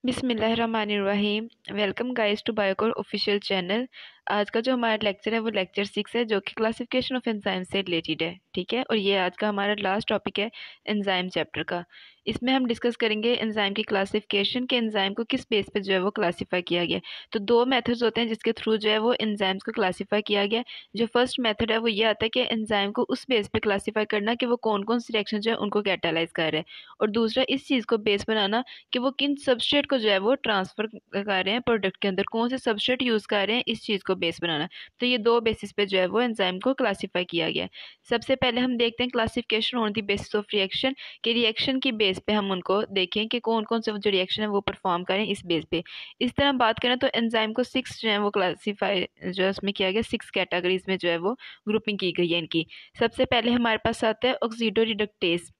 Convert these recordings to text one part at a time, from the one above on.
बिस्मिल्लाहिर्रहमानिर्रहीम। Welcome guys to Biocore official channel. आज का जो हमारा लेक्चर है वो लेक्चर 6 है, जो कि क्लासिफिकेशन ऑफ एंजाइम से रिलेटेड है। ठीक है, और ये आज का हमारा लास्ट टॉपिक है एंजाइम चैप्टर का। इसमें हम डिस्कस करेंगे एंजाइम की क्लासिफिकेशन के एंजाइम को किस बेस पे जो है वो क्लासीफाई किया गया। तो दो मेथड्स होते हैं जिसके थ्रू जो है वो एंजाइम्स को क्लासीफाई किया गया। जो फर्स्ट मेथड है वो ये आता है कि एंजाइम को उस बेस पे क्लासीफाई करना कि वो कौन कौन सी रिएक्शन जो है उनको कैटालाइज कर रहे हैं, और दूसरा इस चीज़ को बेस बनाना कि वो किन सबस्ट्रेट को जो है वो ट्रांसफर कर रहे हैं प्रोडक्ट के अंदर, कौन से सबस्ट्रेट यूज कर रहे हैं, इस चीज को बेस बनाना। तो ये दो बेसिस पे जो है वो एंजाइम को क्लासीफाई किया गया है। सबसे पहले हम देखते हैं classification on the basis of reaction, कि रिएक्शन की बेस पे हम उनको देखें कि कौन कौन से जो रिएक्शन है वो परफॉर्म करें इस बेस पे। इस तरह बात करें तो एंजाइम को 6 जो है वो क्लासीफाई जो है उसमें किया गया, 6 कैटेगरीज में जो है वो ग्रुपिंग की गई है इनकी। सबसे पहले हमारे पास आता है ऑक्सीडो रिडक्टेज।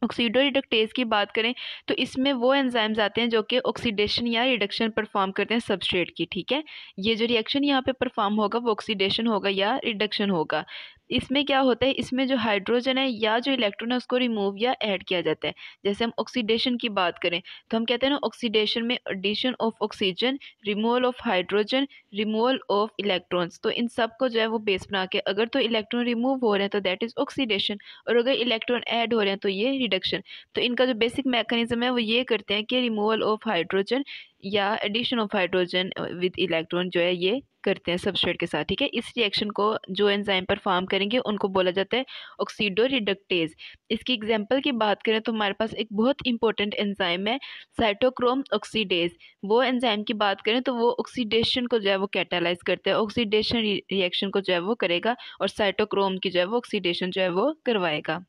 ऑक्सीडो रिडक्टेज की बात करें तो इसमें वो एंजाइम्स आते हैं जो कि ऑक्सीडेशन या रिडक्शन परफॉर्म करते हैं सबस्ट्रेट की। ठीक है, ये जो रिएक्शन यहाँ पे परफॉर्म होगा वो ऑक्सीडेशन होगा या रिडक्शन होगा। इसमें क्या होता है, इसमें जो हाइड्रोजन है या जो इलेक्ट्रॉन है उसको रिमूव या ऐड किया जाता है। जैसे हम ऑक्सीडेशन की बात करें तो हम कहते हैं ना, ऑक्सीडेशन में addition of oxygen, removal of hydrogen, removal of electrons. तो इन सब को जो है वो बेस बना के, अगर तो इलेक्ट्रॉन रिमूव हो रहे हैं तो दैट इज ऑक्सीडेशन, और अगर इलेक्ट्रॉन ऐड हो रहे हैं तो ये रिडक्शन। तो इनका जो बेसिक मैकेनिज्म है वो ये करते हैं कि रिमूवल ऑफ हाइड्रोजन या addition of hydrogen with electron जो है ये करते हैं सबस्ट्रेट के साथ। ठीक है, इस रिएक्शन को जो एंजाइम परफॉर्म करेंगे उनको बोला जाता है ऑक्सीडो रिडक्टेज। इसकी एग्जांपल की बात करें तो हमारे पास एक बहुत इंपॉर्टेंट एंजाइम है साइटोक्रोम ऑक्सीडेज। वो एंजाइम की बात करें तो वो ऑक्सीडेशन को जो है वो कैटालाइज करता है, ऑक्सीडेशन रिएक्शन को जो है वो करेगा, और साइटोक्रोम की जो है वो ऑक्सीडेशन जो है वो करवाएगा।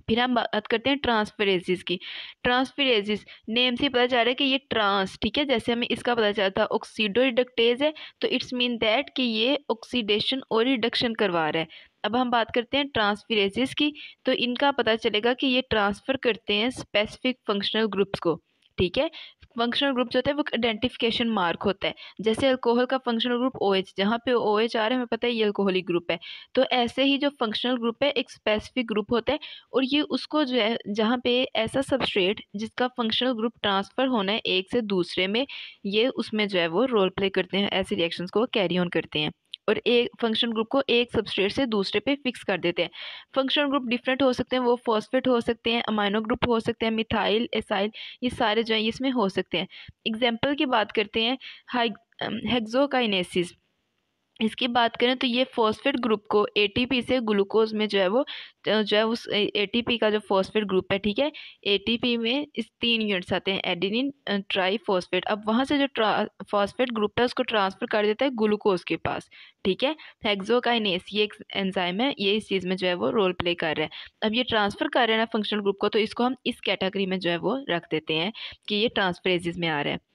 फिर हम बात करते हैं ट्रांसफरेसिस की। ट्रांसफरेसिस नेम से पता चल रहा है कि ये ट्रांस, ठीक है, जैसे हमें इसका पता चलता है ऑक्सीडो रिडक्टेज है तो इट्स मीन दैट कि ये ऑक्सीडेशन और रिडक्शन करवा रहा है। अब हम बात करते हैं ट्रांसफरेसिस की, तो इनका पता चलेगा कि ये ट्रांसफर करते हैं स्पेसिफिक फंक्शनल ग्रुप्स को। ठीक है, फंक्शनल ग्रुप जो होता है वो आइडेंटिफिकेशन मार्क होता है। जैसे अल्कोहल का फंक्शनल ग्रुप OH, जहाँ पे OH आ रहा है हमें पता है ये अल्कोहलिक ग्रुप है। तो ऐसे ही जो फंक्शनल ग्रुप है एक स्पेसिफिक ग्रुप होता है, और ये उसको जो है जहाँ पे ऐसा सबस्ट्रेट जिसका फंक्शनल ग्रुप ट्रांसफर होना है एक से दूसरे में, ये उसमें जो है वो रोल प्ले करते हैं, ऐसे रिएक्शंस को कैरी ऑन करते हैं, और एक फंक्शनल ग्रुप को एक सबस्ट्रेट से दूसरे पे फिक्स कर देते हैं। फंक्शनल ग्रुप डिफरेंट हो सकते हैं, वो फॉस्फेट हो सकते हैं, अमाइनो ग्रुप हो सकते हैं, मिथाइल, एसाइल, ये सारे जो है इसमें हो सकते हैं। एग्जाम्पल की बात करते हैं, हेक्सोकाइनेसिस। इसकी बात करें तो ये फॉस्फेट ग्रुप को ATP से ग्लूकोज में जो है वो जो है उस ATP का जो फॉस्फेट ग्रुप है, ठीक है, ATP में इस 3 यूनिट्स आते हैं, एडेनिन ट्राईफॉस्फेट। अब वहाँ से जो फॉस्फेट ग्रुप है उसको ट्रांसफर कर देता है ग्लूकोज के पास। ठीक है, हेक्सोकाइनेस ये एक एंजाइम है, ये इस चीज़ में जो है वो रोल प्ले कर रहा है। अब ये ट्रांसफर कर रहे हैं ना फंक्शनल ग्रुप को, तो इसको हम इस कैटेगरी में जो है वो रख देते हैं कि ये ट्रांसफरेसिस में आ रहा है।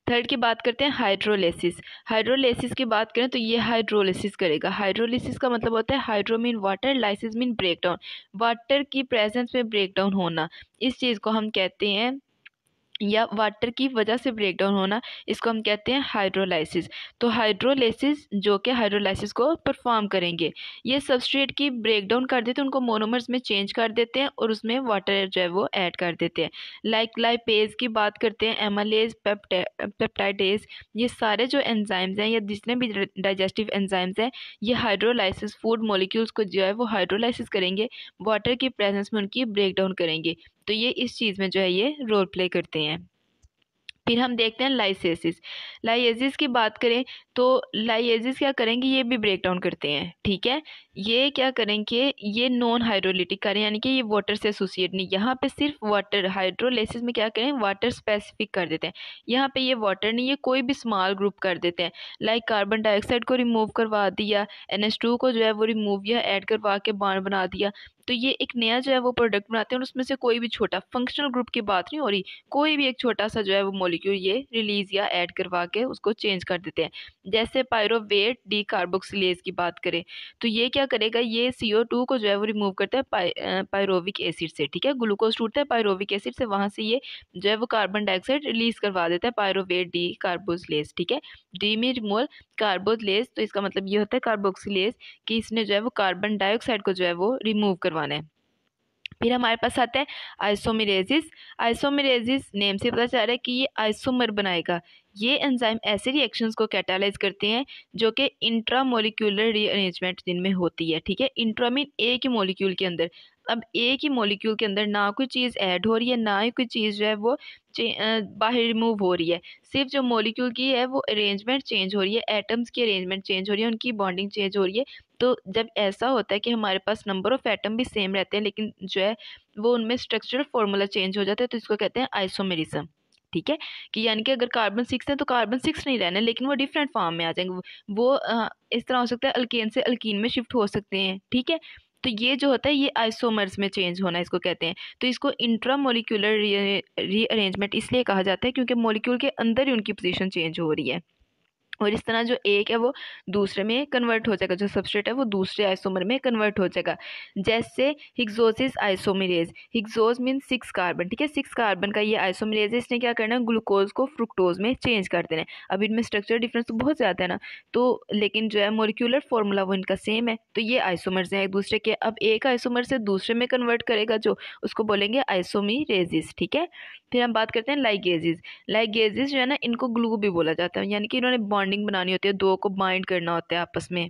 थर्ड की बात करते हैं हाइड्रोलिसिस। हाइड्रोलिसिस की बात करें तो ये हाइड्रोलिसिस करेगा। हाइड्रोलिसिस का मतलब होता है hydro mean water, lysis mean break down, water की प्रेजेंस में ब्रेक डाउन होना, इस चीज़ को हम कहते हैं, या वाटर की वजह से ब्रेक डाउन होना, इसको हम कहते हैं हाइड्रोलाइसिस। तो हाइड्रोलाइसिस जो कि हाइड्रोलाइसिस को परफॉर्म करेंगे, ये सबस्ट्रेट की ब्रेक डाउन कर देते हैं, उनको मोनोमर्स में चेंज कर देते हैं और उसमें वाटर जो है वो ऐड कर देते हैं। लाइक लाइपेज की बात करते हैं, एमालेज, पेप्टाइडेज, ये सारे जो एंजाइम्स हैं या जितने भी डाइजेस्टिव एंजाइम्स हैं, ये हाइड्रोलाइसिस फूड मॉलिक्यूल्स को जो है वो हाइड्रोलाइसिस करेंगे, वाटर की प्रेजेंस में उनकी ब्रेक डाउन करेंगे। तो ये इस चीज़ में जो है ये रोल प्ले करते हैं। फिर हम देखते हैं लाइसेसिस। लाइएसिस की बात करें तो लाइएसिस क्या करेंगे, ये भी ब्रेक डाउन करते हैं। ठीक है, ये क्या करेंगे, ये नॉन हाइड्रोलिटिक करें, यानी कि ये वाटर से एसोसिएट नहीं, यहाँ पे सिर्फ वाटर। हाइड्रोलाइसिस में क्या करें, वाटर स्पेसिफिक कर देते हैं, यहाँ पे ये वाटर नहीं, ये कोई भी स्मॉल ग्रुप कर देते हैं। लाइक कार्बन डाइऑक्साइड को रिमूव करवा दिया, NH2 को जो है वो रिमूव या ऐड करवा के बॉन्ड बना दिया, तो ये एक नया जो है वो प्रोडक्ट बनाते हैं, और उसमें से कोई भी छोटा फंक्शनल ग्रुप की बात नहीं हो रही, कोई भी एक छोटा सा जो है वो मॉलिक्यूल ये रिलीज या ऐड करवा के उसको चेंज कर देते हैं। जैसे पायरोवेट डी कार्बोक्सिलेज की बात करें तो ये क्या करेगा, ये CO2 को जो है वो रिमूव करता है पायरोविक एसिड से। ठीक है, ग्लूकोज टूटता है पायरोविक एसिड से, वहां से ये जो है वो कार्बन डाइऑक्साइड रिलीज करवा देता है, पायरोवेट डी कार्बोक्सिलेज। ठीक है, डी में रिमूवल, कार्बोक्सिलेज तो इसका मतलब ये होता है कार्बोक्सिलेज कि इसने जो है वो कार्बन डाइऑक्साइड को जो है वो रिमूव करवाना है। फिर हमारे पास आता है आइसोमेरेजिस। आइसोमेरेजिस नेम से पता चल रहा है कि ये आइसोमर बनाएगा। ये एंजाइम ऐसे रिएक्शंस को कैटालाइज करते हैं जो कि इंट्रामोलिक्यूलर रीअरेंजमेंट जिनमें होती है। ठीक है, इंट्रा मीन एक ही मॉलिक्यूल के अंदर। अब एक ही मॉलिक्यूल के अंदर ना कोई चीज़ ऐड हो रही है, ना ही कोई चीज़ जो है वो बाहर रिमूव हो रही है। सिर्फ जो मॉलिक्यूल की है वो अरेंजमेंट चेंज हो रही है, एटम्स की अरेंजमेंट चेंज हो रही है, उनकी बॉन्डिंग चेंज हो रही है। तो जब ऐसा होता है कि हमारे पास नंबर ऑफ एटम भी सेम रहते हैं लेकिन जो है वो उनमें स्ट्रक्चरल फॉर्मूला चेंज हो जाता है, तो इसको कहते हैं आइसोमेरिज्म। ठीक है, कि यानी कि अगर कार्बन 6 है तो कार्बन 6 नहीं रहना, लेकिन वो डिफरेंट फॉर्म में आ जाएंगे। वो इस तरह हो सकता है अल्केन से अल्कीन में शिफ्ट हो सकते हैं। ठीक है, तो ये जो होता है ये आइसोमर्स में चेंज होना इसको कहते हैं। तो इसको इंट्रामोलिक्यूलर रीअरेंजमेंट इसलिए कहा जाता है क्योंकि मॉलिक्यूल के अंदर ही उनकी पोजीशन चेंज हो रही है, और इस तरह जो एक है वो दूसरे में कन्वर्ट हो जाएगा, जो सबस्ट्रेट है वो दूसरे आइसोमर में कन्वर्ट हो जाएगा। जैसे हिग्जोसिस आइसोमेरेज, हिग्जोस मीन 6 कार्बन। ठीक है, 6 कार्बन का ये आइसोमेरेज है, इसने क्या करना है ग्लूकोज को फ्रुक्टोज में चेंज कर देना है। अब इनमें स्ट्रक्चर डिफरेंस तो बहुत ज़्यादा है ना, तो लेकिन जो है मोलिकुलर फॉर्मूला वो इनका सेम है, तो ये आइसोमर्स हैं एक दूसरे के। अब एक आइसोमर से दूसरे में कन्वर्ट करेगा जो, उसको बोलेंगे आइसोमेरेजिस। ठीक है, फिर हम बात करते हैं लाइगेजिस। लाइगेजिस जो है ना इनको ग्लू भी बोला जाता है, यानी कि इन्होंने बॉन्डिंग बनानी होती है, दो को बाइंड करना होता है आपस में।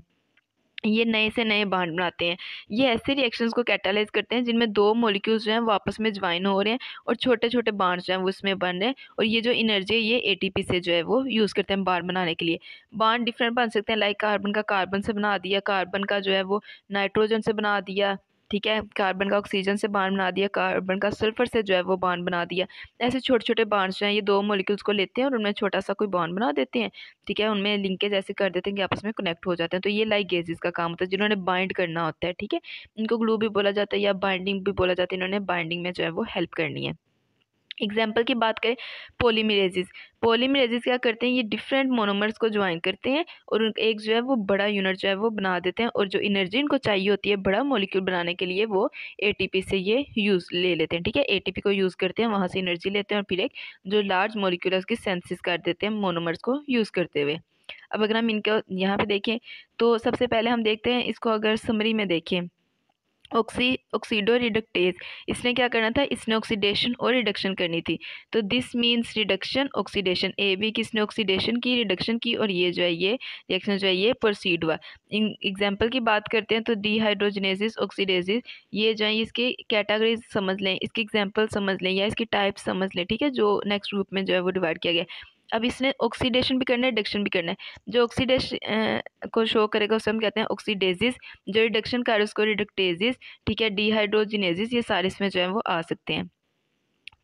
ये नए से नए बॉन्ड बनाते हैं। ये ऐसे रिएक्शंस को कैटालाइज करते हैं जिनमें दो मॉलिक्यूल्स जो हैं वो आपस में ज्वाइन हो रहे हैं और छोटे छोटे बॉन्ड्स जो हैं वो इसमें बन रहे हैं। और ये जो एनर्जी है ये एटीपी से जो है वो यूज़ करते हैं बॉन्ड बनाने के लिए। बॉन्ड डिफरेंट बन सकते हैं, लाइक कार्बन का कार्बन से बना दिया, कार्बन का जो है वो नाइट्रोजन से बना दिया। ठीक है, कार्बन का ऑक्सीजन से बांड बना दिया, कार्बन का सल्फर से जो है वो बांड बना दिया। ऐसे छोटे छोटे बांड्स जो हैं ये दो मॉलिक्यूल्स को लेते हैं और उनमें छोटा सा कोई बॉन्ड बना देते हैं। ठीक है, उनमें लिंकेज ऐसे कर देते हैं कि आपस में कनेक्ट हो जाते हैं। तो ये लाइगेजेस का काम होता है जिन्होंने बाइंड करना होता है। ठीक है, इनको ग्लू भी बोला जाता है या बाइंडिंग भी बोला जाता है, इन्होंने बाइंडिंग में जो है वो हेल्प करनी है। एग्जाम्पल की बात करें पोलीमरेजिस। पोलीमरेजिस क्या करते हैं, ये डिफरेंट मोनोमर्स को ज्वाइन करते हैं और एक जो है वो बड़ा यूनिट जो है वो बना देते हैं, और जो एनर्जी इनको चाहिए होती है बड़ा मॉलिक्यूल बनाने के लिए वो एटीपी से ये यूज़ ले लेते हैं। ठीक है, एटीपी को यूज़ करते हैं, वहाँ से एनर्जी लेते हैं और फिर एक जो लार्ज मॉलिक्यूल है उसकी सेंसिस कर देते हैं मोनोमर्स को यूज़ करते हुए। अब अगर हम इनके यहाँ पे देखें तो सबसे पहले हम देखते हैं इसको, अगर समरी में देखें ऑक्सीडो रिडक्टेज, इसने क्या करना था, इसने ऑक्सीडेशन और रिडक्शन करनी थी। तो this means reduction oxidation, A B किसने ऑक्सीडेशन की रिडक्शन की और ये जो है ये रिएक्शन जो है ये प्रोसीड हुआ। एग्जाम्पल की बात करते हैं तो डिहाइड्रोजनेसिस ऑक्सीडेसिस, ये जो है इसके कैटेगरीज समझ लें, इसकी एग्जाम्पल समझ लें या इसकी टाइप समझ लें। ठीक है, जो नेक्स्ट ग्रुप में जो है वो डिवाइड किया गया। अब इसने ऑक्सीडेशन भी करना है रिडक्शन भी करना है। जो ऑक्सीडेशन को शो करेगा उसे हम कहते हैं ऑक्सीडेसिस, जो रिडक्शन कर उसको रिडक्टेसिस। ठीक है, डिहाइड्रोजिनेसिस, ये सारे इसमें जो है वो आ सकते हैं।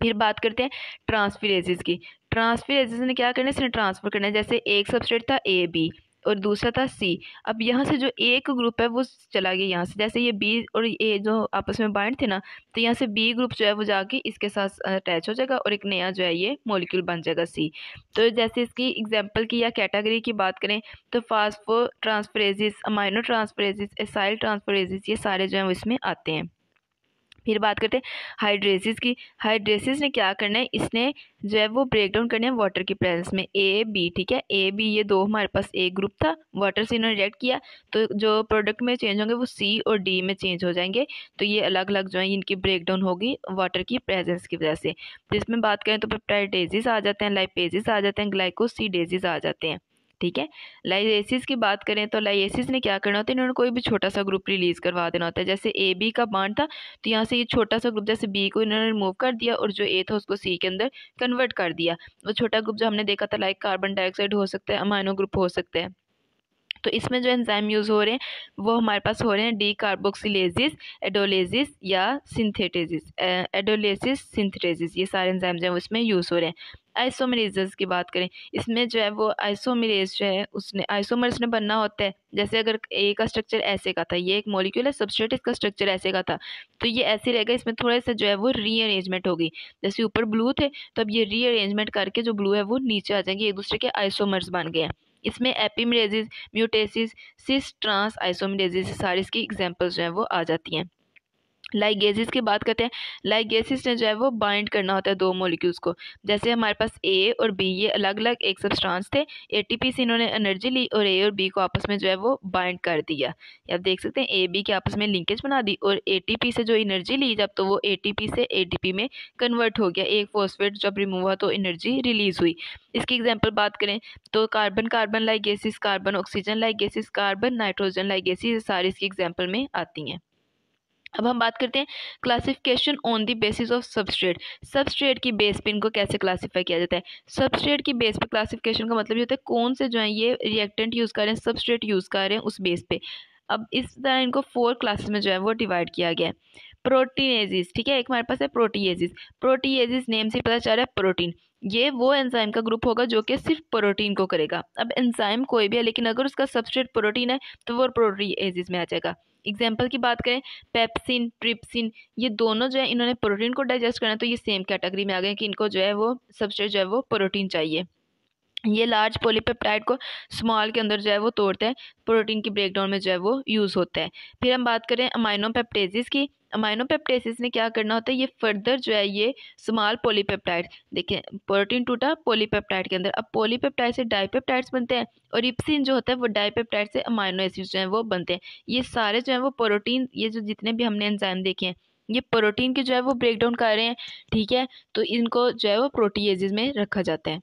फिर बात करते हैं ट्रांसफिरेसिस की। ट्रांसफिरेसिस ने क्या करना है, इसने ट्रांसफर करना है। जैसे एक सबस्ट्रेट था ए बी और दूसरा था सी। अब यहाँ से जो एक ग्रुप है वो चला गया यहाँ से, जैसे ये बी और ए जो आपस में बाइंड थे ना, तो यहाँ से बी ग्रुप जो है वो जाके इसके साथ अटैच हो जाएगा और एक नया जो है ये मॉलिक्यूल बन जाएगा सी। तो जैसे इसकी एग्जांपल की या कैटेगरी की बात करें तो फास्फो ट्रांसफरेसिस, अमाइनो ट्रांसफरेसिस, एसाइल ट्रांसफरेसिस, ये सारे जो हैं वो इसमें आते हैं। फिर बात करते हैं हाइड्रेसिस की। हाइड्रेसिस ने क्या करना है, इसने जो है वो ब्रेक डाउन करना है वाटर की प्रेजेंस में, ए बी। ठीक है, ए बी ये दो हमारे पास एक ग्रुप था, वाटर से इन्होंने रिएक्ट किया तो जो प्रोडक्ट में चेंज होंगे वो सी और डी में चेंज हो जाएंगे। तो ये अलग अलग जो है इनकी ब्रेक डाउन होगी वाटर की प्रेजेंस की वजह से। तो इसमें बात करें तो पेप्टाइडेजिस आ जाते हैं, लाइपेजिस आ जाते हैं, ग्लाइकोसिडेजिस आ जाते हैं। ठीक है, लाइएसिस की बात करें तो लाइएसिस ने क्या करना होता है, इन्होंने कोई भी छोटा सा ग्रुप रिलीज करवा देना होता है। जैसे ए बी का बॉन्ड था तो यहाँ से ये छोटा सा ग्रुप जैसे बी को इन्होंने रिमूव कर दिया और जो ए था उसको सी के अंदर कन्वर्ट कर दिया। वो छोटा ग्रुप जो हमने देखा था लाइक कार्बन डाइऑक्साइड हो सकता है, अमाइनो ग्रुप हो सकता है। तो इसमें जो एंजाइम यूज़ हो रहे हैं वो हमारे पास हो रहे हैं डी कार्बोक्सिलेजिस, एडोलेजिस या सिंथेटेजिस, एडोलेसिस सिंथेटेजिस, ये सारे एंजाइम जो है उसमें यूज़ हो रहे हैं। आइसोमेरेजेस की बात करें, इसमें जो है वो आइसोमेरेज जो है उसने आइसोमर्स ने बनना होता है। जैसे अगर ए का स्ट्रक्चर ऐसे का था, ये एक मॉलिक्यूल है सबस्ट्रेट, इसका स्ट्रक्चर ऐसे का था तो ये ऐसे रहेगा, इसमें थोड़ा सा जो है वो रीअरेंजमेंट होगी। जैसे ऊपर ब्लू थे तो अब ये रीअरेंजमेंट करके जो ब्लू है वो नीचे आ जाएंगे, एक दूसरे के आइसोमर्स बन गए हैं। इसमें एपिमेरेजिस, म्यूटेसिस, सिस ट्रांस आइसोमेरेजिस, सारी इसकी एग्जांपल्स जो हैं वो आ जाती हैं। लाइगेसिस की बात करते हैं। लाइगेसिस ने जो है वो बाइंड करना होता है दो मॉलिक्यूल्स को। जैसे हमारे पास ए और बी ये अलग अलग एक सब्सटेंस थे, एटीपी से इन्होंने एनर्जी ली और ए और बी को आपस में जो है वो बाइंड कर दिया। आप देख सकते हैं ए बी के आपस में लिंकेज बना दी और एटीपी से जो एनर्जी ली जब तो वो एटीपी से एटीपी में कन्वर्ट हो गया। एक फॉस्फेट जब रिमूव हुआ तो एनर्जी रिलीज हुई। इसकी एग्जाम्पल बात करें तो carbon carbon ligases, carbon oxygen ligases, carbon nitrogen ligases, सारी इसकी एग्जाम्पल में आती हैं। अब हम बात करते हैं classification on the basis of substrate. Substrate की बेस पे इनको कैसे क्लासीफाई किया जाता है। सबस्ट्रेट की बेस पे क्लासिफिकेशन का मतलब ये होता है कौन से जो है ये रिएक्टेंट यूज़ कर रहे हैं, सबस्ट्रेट यूज़ कर रहे हैं उस बेस पे। अब इस तरह इनको 4 क्लासेस में जो है वो डिवाइड किया गया है। प्रोटीनेजिस, ठीक है, एक हमारे पास है प्रोटीएजिस। प्रोटीएजिस नेम से पता चल रहा है प्रोटीन, ये वो एंजाइम का ग्रुप होगा जो कि सिर्फ प्रोटीन को करेगा। अब एंजाइम कोई भी है लेकिन अगर उसका सबस्ट्रेट प्रोटीन है तो वो प्रोटीएजिस में आ जाएगा। एग्जाम्पल की बात करें पेप्सिन, ट्रिप्सिन, ये दोनों जो है इन्होंने प्रोटीन को डाइजेस्ट करना है तो ये सेम कैटेगरी में आ गए कि इनको जो है वो सबस्ट्रेट जो है वो प्रोटीन चाहिए। ये लार्ज पॉलीपेप्टाइड को स्मॉल के अंदर जो है वो तोड़ते हैं, प्रोटीन की ब्रेकडाउन में जो है वो यूज़ होता है। फिर हम बात करें अमाइनोपेप्टेसिस की। अमाइनोपेप्टेसिस ने क्या करना होता है, ये फर्दर जो है ये स्मॉल पॉलीपेप्टाइड, देखें प्रोटीन टूटा पॉलीपेप्टाइड के अंदर, अब पॉलीपेप्टाइड से डाइपेप्टाइड्स बनते हैं और इप्सिन जो होता है वो डाइपेप्टाइड से अमाइनो एसिड्स जो है वो बनते हैं। ये सारे जो है वो प्रोटीन, ये जो जितने भी हमने एंजाइम देखे हैं ये प्रोटीन की जो है वो ब्रेकडाउन कर रहे हैं, ठीक है, तो इनको जो है वो प्रोटीएजिस में रखा जाता है।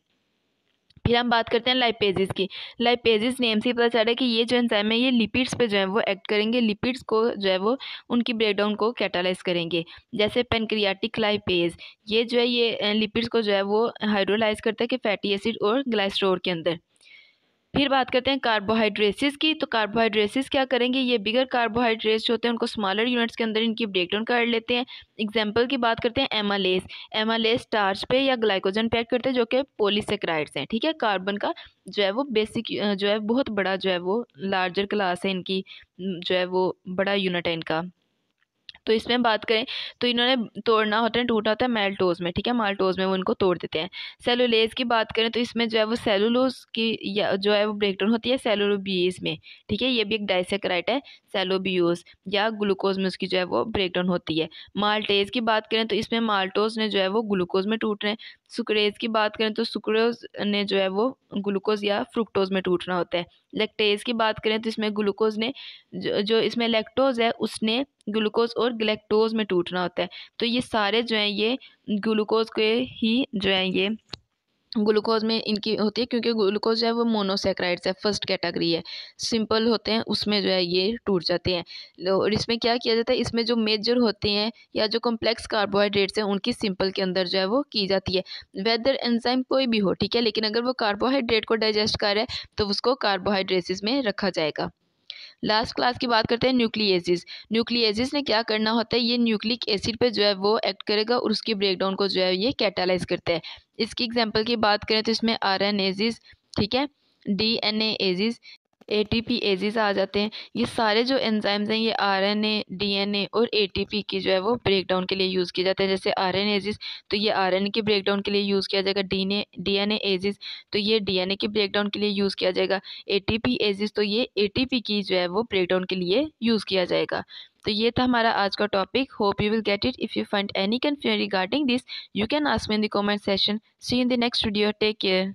फिर हम बात करते हैं लाइपेजिस की। लाइपेजिस नेम से ही पता चल रहा है कि ये जो एंजाइम है ये लिपिड्स पे जो है वो एक्ट करेंगे, लिपिड्स को जो है वो उनकी ब्रेकडाउन को कैटालाइज करेंगे। जैसे पेनक्रियाटिक लाइपेज, ये जो है ये लिपिड्स को जो है वो हाइड्रोलाइज करता है कि फैटी एसिड और ग्लाइस्ट्रोल के अंदर। फिर बात करते हैं कार्बोहाइड्रेसिस की। तो कार्बोहाइड्रेसिस क्या करेंगे, ये बिगर कार्बोहाइड्रेट्स जो होते हैं उनको स्मॉलर यूनिट्स के अंदर इनकी ब्रेकडाउन कर लेते हैं। एग्जांपल की बात करते हैं एमालेस। एमालेस स्टार्च पे या ग्लाइकोजन पे एक्ट करते हैं जो कि पॉलीसेकेराइड्स हैं, ठीक है। कार्बन का जो है वो बेसिक जो है बहुत बड़ा जो है वो लार्जर क्लास है इनकी, जो है वो बड़ा यूनिट है इनका। तो इसमें बात करें तो इन्होंने तोड़ना होता है, टूटा होता है माल्टोज में, ठीक है, माल्टोज में वो इनको तोड़ देते हैं। सेलुलेज की बात करें तो इसमें जो है वो सेलुलोज की या जो है वो ब्रेकडाउन होती है सेलुलोबियस में, ठीक है, ये भी एक डाइसेकेराइड है सेलोबियोज, या ग्लूकोज में उसकी जो है वो ब्रेकडाउन होती है। माल्टेज की बात करें तो इसमें माल्टोज ने जो है वो ग्लूकोज में टूट रहे हैं। सुक्रेज की बात करें तो सुक्रोज ने जो है वो ग्लूकोज या फ्रुक्टोज में टूटना होता है। लैक्टेज की बात करें तो इसमें ग्लूकोज ने जो इसमें लैक्टोज है उसने ग्लूकोज और ग्लैक्टोज में टूटना होता है। तो ये सारे जो हैं ये ग्लूकोज के ही जो है ये ग्लूकोज में इनकी होती है, क्योंकि ग्लूकोज जो है वो मोनोसेक्राइड्स है, फर्स्ट कैटेगरी है, सिंपल होते हैं उसमें जो है ये टूट जाते हैं। और इसमें क्या किया जाता है, इसमें जो मेजर होते हैं या जो कॉम्प्लेक्स कार्बोहाइड्रेट्स हैं उनकी सिंपल के अंदर जो है वो की जाती है। वेदर एंजाइम कोई भी हो, ठीक है, लेकिन अगर वो कार्बोहाइड्रेट को डाइजेस्ट कर रहा है तो उसको कार्बोहाइड्रेसिस में रखा जाएगा। लास्ट क्लास की बात करते हैं न्यूक्लियेसिस। न्यूक्लियेसिस ने क्या करना होता है, ये न्यूक्लिक एसिड पे जो है वो एक्ट करेगा और उसकी ब्रेकडाउन को जो है ये कैटालाइज करता है। इसकी एग्जांपल की बात करें तो इसमें आरएनएजिस, ठीक है, डीएनएजिस, एटीपी एजिस आ जाते हैं। ये सारे जो एंजाइम्स हैं ये आरएनए, डीएनए और एटीपी की जो है वो ब्रेकडाउन के लिए यूज़ किए जाते हैं। जैसे आरएनए एजिस तो ये आरएनए की ब्रेकडाउन के लिए यूज़ किया जाएगा, डीएनए एजिस तो ये डीएनए की ब्रेकडाउन के लिए यूज़ किया जाएगा, एटीपी एजिस तो ये एटीपी की जो है वो ब्रेकडाउन के लिए यूज़ किया जाएगा। तो ये था हमारा आज का topic. Hope you will get it. If you find any confusion regarding this you can ask me in the comment session. See you in the next video. Take care.